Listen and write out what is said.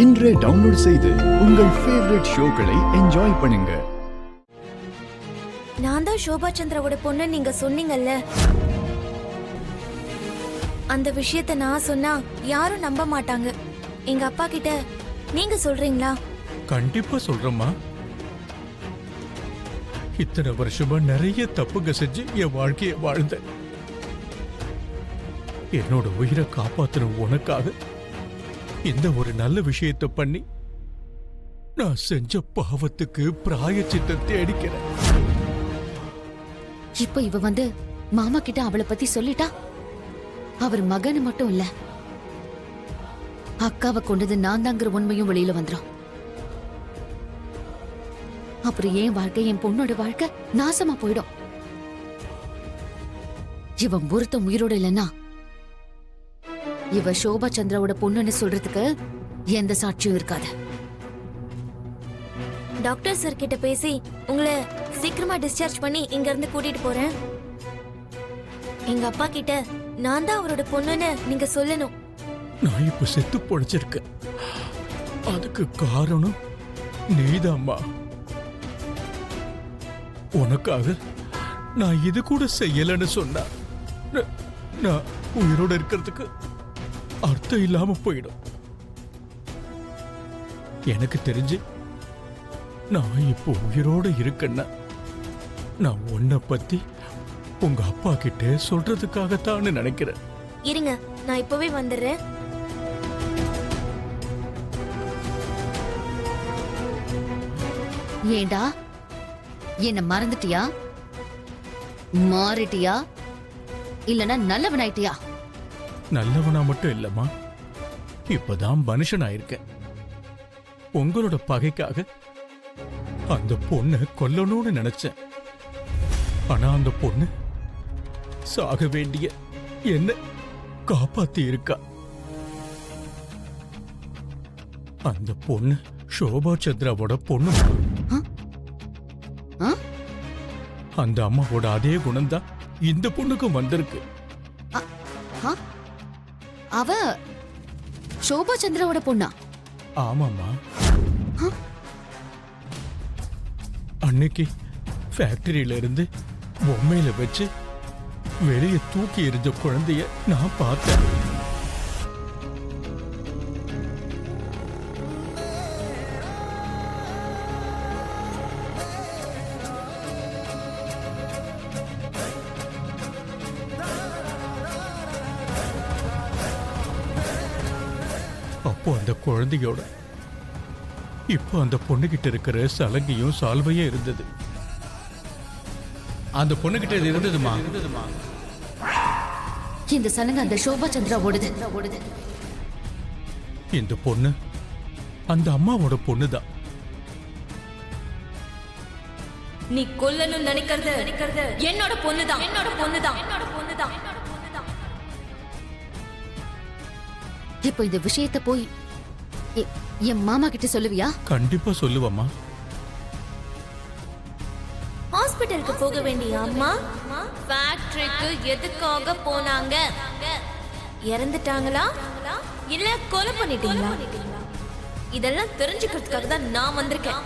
இன்றே டவுன்லோட் செய்து உங்கள் ஃபேவரட் ஷோக்களை என்ஜாய் பண்ணுங்க. நான் தான் சோபா சந்திராவோட பொண்ணு நீங்க சொன்னீங்கல்ல, அந்த விஷயத்த நான் சொன்னா யாரும் நம்ப மாட்டாங்க. எங்க அப்பா கிட்ட நீங்க சொல்றீங்களா? கண்டிப்பா சொல்றேம்மா. இத்தனை வருஷமா நிறைய தப்புங்க செஞ்சு என் வாழ்க்கையை வாழ்ந்தேன். என்னோட உயிரை காப்பாத்துற உனக்காக இந்த ஒரு நல்ல விஷயத்தை பண்ணி நான் செஞ்ச பாவத்துக்கு பிராயச்சித்தம் தேடிக்கிறேன். இப்ப இவ வந்து மாமா கிட்ட அவளை பத்தி சொல்லிட்டா, அவர் மகன் மட்டும் இல்ல, அக்காவை கொண்டது நான் தாங்கிற உண்மையும் வெளியில வந்துடும். அப்புறம் என் வாழ்க்கை, என் பொண்ணோட வாழ்க்கை நாசமா போயிடும். இவன் ஒருத்தன் உயிரோட இல்லைன்னா இவ சோபா சந்திராவோட பொண்ணுன்னு சொல்றதுக்கு எந்த சாட்சியும் இருக்காது. டாக்டர் சார் கிட்ட பேசி உங்களை சீக்கிரமா டிஸ்சார்ஜ் பண்ணி இங்க இருந்து கூட்டிட்டு போறேன். எங்க அப்பா கிட்ட நான் தான் அவரோட பொண்ணுன்னு நீங்க சொல்லணும். நான் இப்ப செத்து பொழைச்சிருக்கேன், அதுக்கு காரணம் நீதாம்மா. உனக்காக நான் இது கூட செய்யலன்னு சொன்னா நான் உயிரோட இருக்கிறதுக்கு அர்த்தம் இல்லாம போயிடும். எனக்கு தெரிஞ்சு நான் இப்போ உயிரோட இருக்கேன்னா நான் உன்னை பத்தி உங்க அப்பா கிட்ட சொல்றதுக்காகத்தான் நினைக்கிறேன். இருங்க, நான் இப்பவே வந்துடுறேன். ஏண்டா என்ன மறந்துட்டியா, மாறிட்டியா, இல்லனா நல்லவனாயிட்டியா? நல்லவனா மட்டும் இல்லம்மா, இப்பதான் மனுஷனாயிருக்கேன். உங்களோட பகைக்காக அந்த பொண்ணை கொல்லணும்னு நினைச்சேன். ஆனா அந்த பொண்ணு சாக வேண்டிய என்ன காப்பாத்தி இருக்கா. அந்த பொண்ணு சோபா சந்திராவோட பொண்ணு. அந்த அம்மாவோட அதே குணம்தான் இந்த பொண்ணுக்கும் வந்திருக்கு. அவ சோபா சந்திராவோட பொண்ணா? ஆமாமா. அன்னைக்கு ஃபேக்டரியில இருந்து பொம்மையில வச்சு வெளியே தூக்கி எறிஞ்ச குழந்தைய நான் பார்த்தேன். அப்போ அந்த குழந்தையோட இப்போ அந்த பொண்ணுகிட்ட இருக்கிற சலங்கையும் சால்வையும் இருந்தது. அந்த பொண்ணுகிட்ட இது இருந்ததுமா. இந்த சலங்கை அந்த சோபா சந்திரா ஓடுது. இந்த பொண்ணு அந்த அம்மாவோட பொண்ணுதான். நீ கொல்லணும் நினைக்கிறது என்னோட பொண்ணுதான், என்னோட பொண்ணுதான், என்னோட பொண்ணுதான். இப்போ இந்த விஷயத்தை போய் என் மாமா கிட்ட சொல்லுவியா? கண்டிப்பா சொல்லுவம்மா. ஹாஸ்பிடலுக்கு போக வேண்டிய அம்மா ஃபேக்டரிக்கு எதுக்காக போனாங்க? இறந்துட்டாங்களா இல்ல கொலை பண்ணிட்டீங்களா? இதெல்லாம் தெரிஞ்சுக்கிறதுக்காக தான் நான் வந்திருக்கேன்.